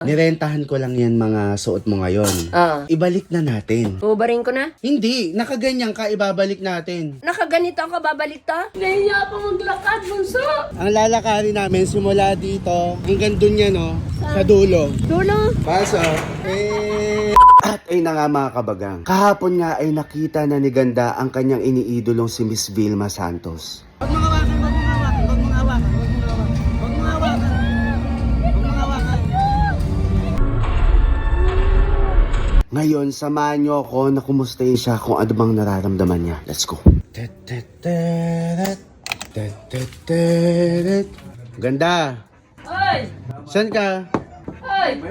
Nirentahan ko lang yan mga suot mo ngayon. Ibalik na natin. Ubarin ko na? Hindi, nakaganyan ka, ibabalik natin. Nakaganito ka, babalik ta? Nahiya pa maglakad, bunso. Ang lalakarin namin simula dito hanggang dun yan, no? Sa dulo. Dulo? Paso. At ay na nga mga kabagang. Kahapon nga ay nakita na ni Ganda ang kanyang iniidolong si Miss Vilma Santos. Ngayon, samahan niyo ako na kumustahin siya kung ano bang nararamdaman niya. Let's go. Ganda! Ay! Saan ka? Ay!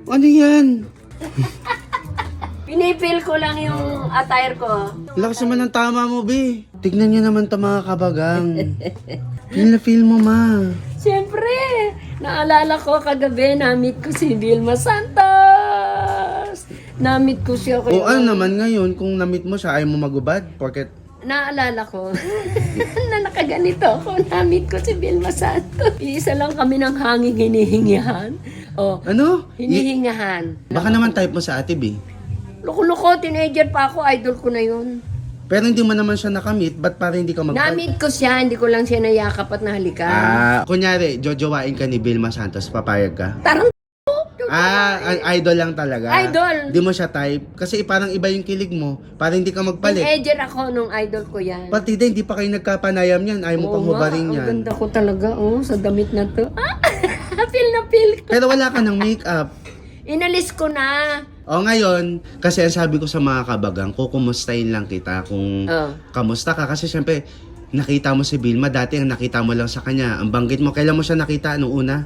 Ano yan? Pinipil ko lang yung attire ko. Lakas naman ng tama mo, be. Tignan niyo naman ito mga kabagang. Feel na feel mo, ma. Siyempre, naalala ko kagabi, na-meet ko si Vilma Santos. Na-meet ko siya kayo. O ano naman ngayon, kung na-meet mo siya, ayaw mo magubad? Porket Naalala ko na nakaganito ako. Na-meet ko si Vilma Santos. Iisa lang kami ng hanging hinihingihan. Oh, ano? hinihingahan. Baka naman type mo sa ate, be. Loko-loko, teenager pa ako. Idol ko na yun. Pero hindi mo naman siya nakamit, ba't para hindi ka Na-meet ko siya, hindi ko lang siya nayakap at nahalikan. Kunyari, jojowain ka ni Vilma Santos, papayag ka? Tarang Idol lang talaga. Idol. Hindi mo siya type. Kasi parang iba yung kilig mo. Para hindi ka magpalit. teenager ako nung idol ko yan. Pati din, hindi pa kayo nagkapanayam yan. Ayaw mo pang hubarin Ang yan. ganda ko talaga, sa damit na to. Feel na feel ko. Pero wala ka ng makeup. Inalis ko na. O ngayon, kasi ang sabi ko sa mga kabagang, kukumustahin lang kita kung kamusta ka. Kasi syempre, nakita mo si Vilma, dati ang nakita mo lang sa kanya. Ang banggit mo, kailan mo siya nakita? Anong una?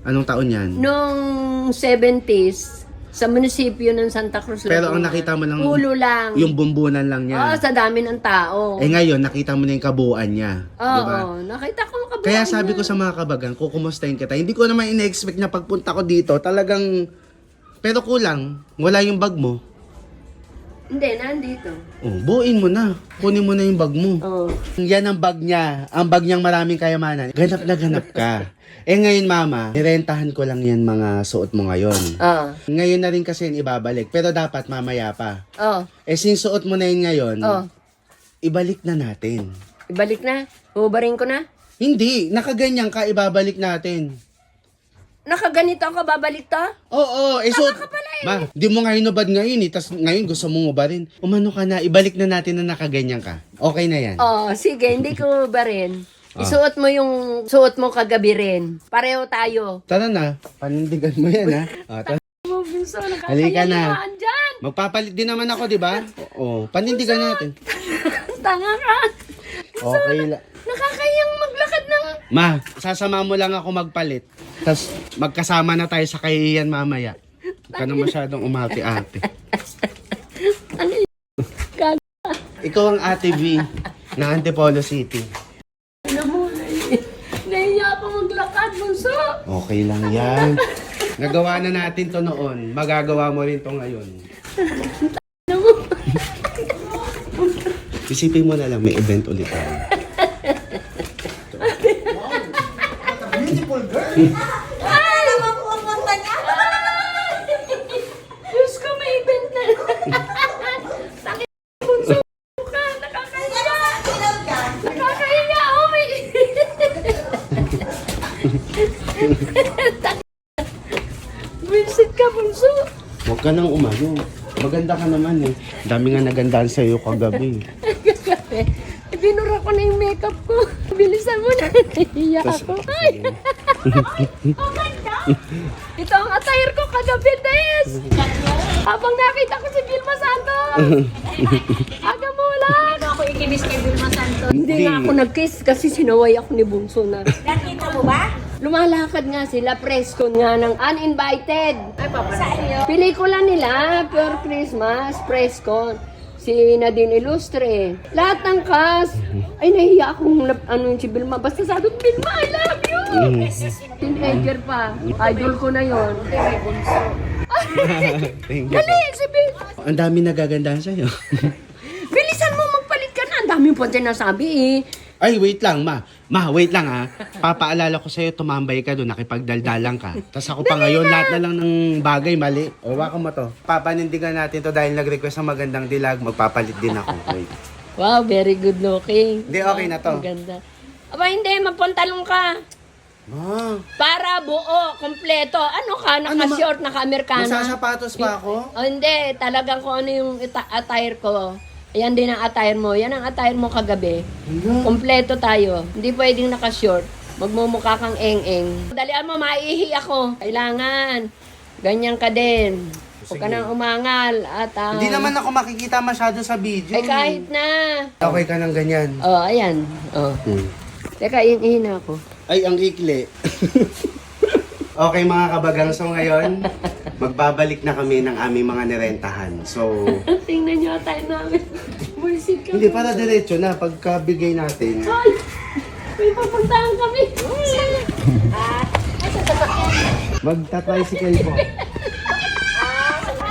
Anong taon yan? Noong 70s, sa munisipyo ng Santa Cruz. Pero ang nakita mo lang, ulo lang. yung bumbunan lang niya. Sa dami ng tao. Eh ngayon, nakita mo na yung kabuuan niya. Oo, nakita ko ang kabuuan Kaya sabi niya. ko sa mga kabagang, kukumustahin kita. Hindi ko naman ina-expect na pagpunta ko dito, talagang, pero kulang, wala yung bag mo. Hindi, nandito. Buuin mo na. Kunin mo na yung bag mo. Yan ang bag niya. Ang bag niyang maraming kayamanan. Ganap na ganap ka. Ngayon mama, nirentahan ko lang yan mga suot mo ngayon. Ngayon na rin kasi yun ibabalik. Pero dapat mamaya pa. Since suot mo na yun ngayon, ibalik na natin. Ibalik na? Ubarin ko na? Hindi. Nakaganyan ka, ibabalik natin. Nakaganito ka, babalik ta? Oo, suot. Ma, di mo nga hinubad ngayon tas ngayon gusto mong ubarin. Umano ka na, ibalik na natin na nakaganyan ka. Okay na yan. Sige, hindi ko ubarin. Isuot mo yung suot mo kagabi rin. Pareho tayo. Tara na, panindigan mo yan ha. Tara. Halika na. Dyan. Magpapalit din naman ako, di ba? Oo, panindigan natin. Tanga ka. Okay lang. Nakakayang maglakad ng... Ma, sasama mo lang ako magpalit. Tapos magkasama na tayo sa kahihiyan mamaya. Huwag ka na masyadong umati-ate. Ano yun? Ikaw ang ate V ng Antipolo City. Ano mo? Nahiya pa maglakad, bunso. Okay lang yan. Nagawa na natin to noon. Magagawa mo rin to ngayon. Ano mo? Isipin mo na lang, may event ulit tayo. Beautiful girl. Ay! Pumunta niya. Diyos ko, may event na. Sakit bunso ka. Nakakahiya. Nakakahiya. May... Visit ka, bunso. Huwag ka nang umano. Maganda ka naman eh. Dami nga nagandahan sa'yo kagabi. Binura ko na yung makeup ko. Bilisan mo na. Nahiya ako. Ay! Oh my God! Ito ang attire ko kagabi, Des! Habang nakita ko si Vilma Santos! Aga mo lang! Ano ako ikinis kay Vilma Santos? Hindi nga ako nag-kiss kasi sinaway ako ni Bunso na. Nakita mo ba? Lumalakad nga sila, presko nga ng uninvited. Ay, saan yun? Pelikula nila, for Christmas, presko. Si Nadine Ilustre. Lahat ng cast. Ay, nahiya akong ano si Vilma. Basta sabi ko, Vilma, I love you! Teenager pa. Idol ko na yon. Thank you. Dali, si Vilma. Ang dami nagagandahan sa'yo. Bilisan mo, magpalit ka na. Ang dami pa sinasabi eh. Ay, wait lang, ma. Ma, wait lang ha. Papaalala ko sa'yo, tumambay ka doon, nakipagdaldalan ka. Tapos ako pa ngayon, lahat na lang ng bagay mali. O, waka mo to. Papanindigan natin to dahil nag-request ng magandang dilag, magpapalit din ako. Wait. Wow, very good looking. Hindi, okay na to. Ang ganda. Aba, hindi, magpantalong ka. Ma, Para buo, kompleto. Ano ka, naka-short, naka-amerikana? masasapatos pa ako? O hindi, talagang kung ano yung attire ko. Ayan din ang attire mo. Yan ang attire mo kagabi. Ano? Kompleto tayo. Hindi pwedeng naka-short. Magmumukha kang eng-eng. Dalian mo, maiihi ako. Kailangan. Ganyan ka din. Huwag ka Sige. nang umangal. At, Hindi naman ako makikita masyado sa video. Ay, kahit na. Okay ka ng ganyan. Oh, ayan. Oh. Teka, ihi na ako. Ay, ang ikli. Okay mga kabagang, so ngayon, magbabalik na kami ng aming mga nirentahan. So, Tingnan nyo tayo namin. Bullshit ka. hindi para diretso na pagkabigay natin. Ay! May papuntahan kami. Magta-tricycle po.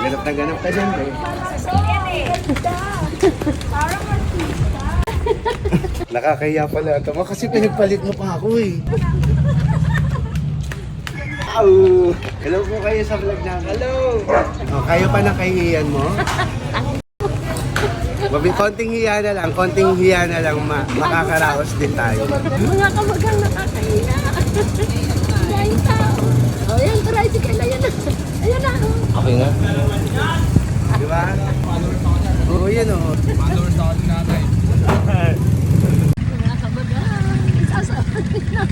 Ganap na ganap ka dyan, eh. Nakakaya pala ito. Kasi pinagpalit mo pa ako, eh. Ow! Hello po kayo sa vlog namin. Hello! Oh, kayo pa ng kahihiyan mo? Konting hiya na lang, makakaraos din tayo. Mga kamagang nakakahiya. Dahil tao. O yan, tricycle. Ayan na. Ayan na. Okay na? Di ba? Oo, yan o. Mga kamagang. Sasabi na.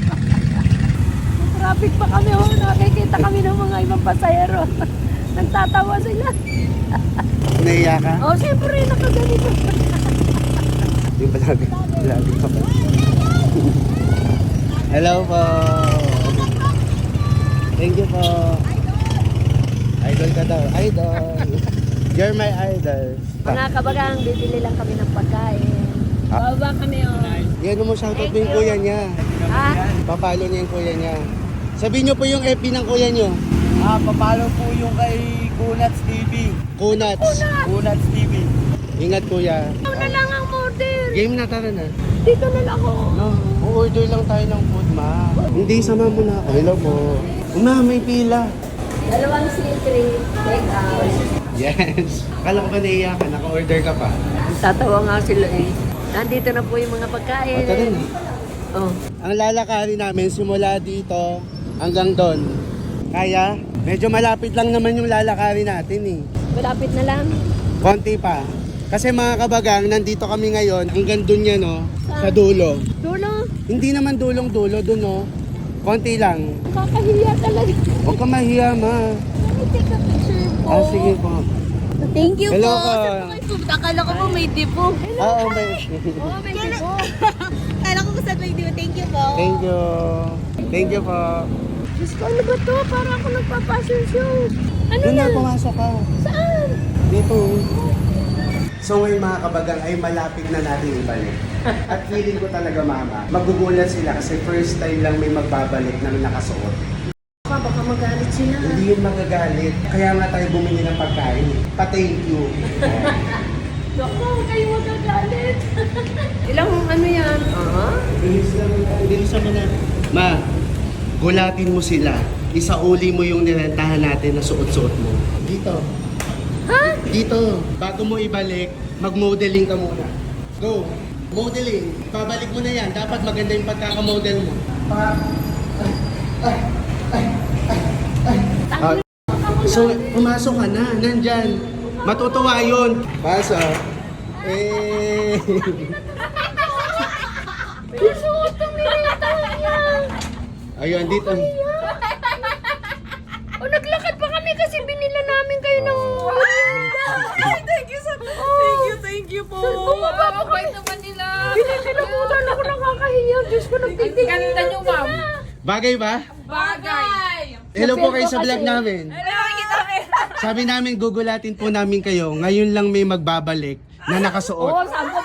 Traffic pa kami. Oh. Nakikita kami ng mga ibang pasayero. Nagtatawa sila. Naiya ka? Oh, siyempre. Nakaganito. Yung palagi pa pa. Hello po. Thank you po. Idol ka daw. Idol. You're my idol. Mga kabagang, bibili lang kami ng pagkain. Baba kami, oh. Yan mo shoutout mo yung kuya niya. Ha? Papalo niya yung kuya niya. Sabihin niyo po yung FB ng kuya niyo. Papalo po yung kay Kunats TV. Kunats. Kunats TV. Ingat kuya. Ikaw na lang ang order. Game na, tara na. Dito na lang ako. No, order lang tayo ng food, ma. Hindi, sama mo na. Hello po. Ma, may pila. Dalawang C3, take out. Yes. Akala ko ba naiya ka? Naka-order ka pa. Tatawa nga sila eh. Nandito na po yung mga pagkain. O, tara na. Oh. Ang lalakarin namin simula dito hanggang doon. Kaya, medyo malapit lang naman yung lalakarin natin eh. Malapit na lang. Konti pa. Kasi mga kabagang, nandito kami ngayon hanggang doon yan oh, sa dulo. Dulo. Hindi naman dulong-dulo doon oh. Konti lang. Kakahiya talaga. Huwag ka mahiya, ma. Take a picture po. Ah, sige po. Thank you Hello po. po. Akala ko po may tipo. Oo, may... Oo, may tipo. Kala ko sa video. Thank you po. Thank you. Thank you po. Diyos ko, ano ba to? Para ako nagpa-fashion show. Ano Doon na? na, pumasok ka. Saan? Dito. So ngayon mga kabagang ay malapit na natin ibalik. At feeling ko talaga mama, magugulat sila kasi first time lang may magbabalik ng nakasuot. Baka magalit sila. Hindi yun magagalit. Kaya nga tayo bumili ng pagkain. Pa-thank you. Naku, kayo magagalit. Ilang ano yan? Bilis naman na. Ma, gulatin mo sila. Isauli mo yung nirentahan natin na suot-suot mo. Dito. Ha? Dito. Bago mo ibalik, mag-modeling ka muna. Go. Modeling. Babalik mo na yan. Dapat maganda yung pagkakamodel mo. So, pumasok ka na. Nandyan. Matutuwa yun. Pasok. Eh. Isuot ang nilita niya. Ayun, dito. O, naglakad pa kami kasi binila namin kayo ng Ay, thank you so much. Thank you po. bumaba pa Bait naman nila. Pinabutan ako nakakahiya. Diyos ko, nagtitingin. Ganda nyo, ma'am. Bagay ba? Bagay. Hello po kayo sa vlog namin. Hello, kita Sabi namin, gugulatin po namin kayo. Ngayon lang may magbabalik na nakasuot. Oo, saan ko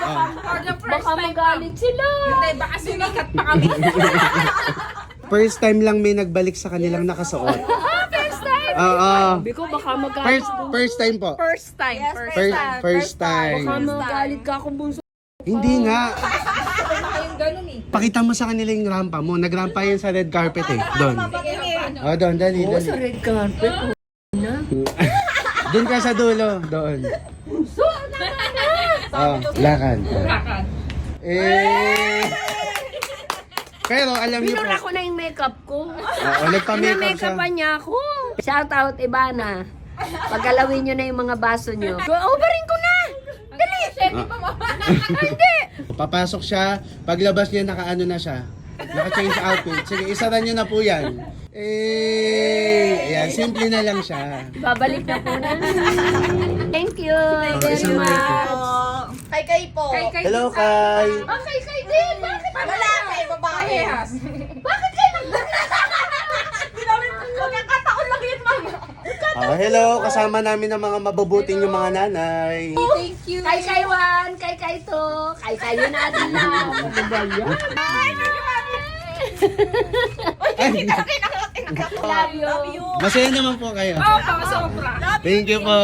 baka magalit sila. Hindi, baka sumikat pa kami. First time lang may nagbalik sa kanilang nakasuot. First time. Oo. Sabi ko, baka magalit. First time po. First time. First time. Baka magalit ka ako bunso. Hindi nga. Kayong ganun eh. Pakita mo sa kanila yung rampa mo. Nagrampa yan sa red carpet eh. Doon. Oh, doon, dali, Oo, sa dali. red carpet. Na. Doon ka sa dulo. Doon. Oh, lakad. Eh. Pero alam niyo po. Binura ko na yung makeup ko. Oo, nagpa-makeup siya. Pinamake-upan niya ako. Shout out, Ivana. Paggalawin niyo na yung mga baso niyo. Overin ko na! Dali! Hindi! Papasok siya, paglabas niya nakaano na siya. Naka-change outfit. Sige, isaran niyo na po yan. Eh, ayan, simple na lang siya. Babalik na po na. Thank you very isang much. Kay po. Hello, Kai. Kay din. Bakit Lalaki, babae. Bakit kayo Hindi namin, magkakataon lang yun, mama. Hello, kasama namin ang mga mabubuting yung mga nanay. Thank you. Kay Juan, kay to, kay kayo natin na. Ano ba yan? Love you. Masaya naman po kayo. Sobra. Thank you po.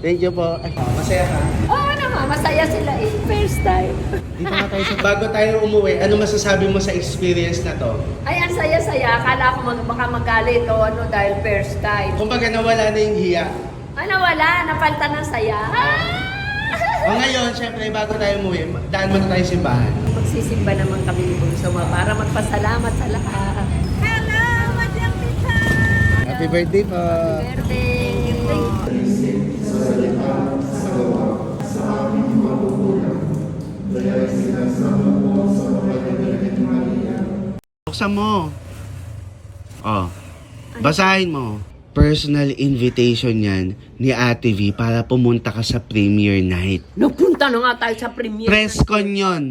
Thank you po. Ay, masaya ka? Oo naman, masaya sila eh. First time. Dito nga tayo. Bago tayo umuwi, ano masasabi mo sa experience na to? Ay, ang saya-saya. Akala ko baka magalit o ano dahil first time. Kumbaga nawala na yung hiya. Ano wala, napalta ng saya. O ngayon, syempre, bago tayo umuwi, daan muna tayo simbahan. Magsisimba naman kami ni Bunso para magpasalamat sa lahat. Hello, Madam Tita. Happy birthday po. Birthday. Buksan mo. Oh. Basahin mo. Personal invitation yan ni Ate V para pumunta ka sa premiere night. Napunta na nga tayo sa premiere. Presscon yun.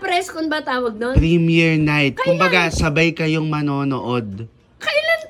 Presscon ba tawag doon? Premiere night. Kumbaga, sabay kayong manonood. Kailan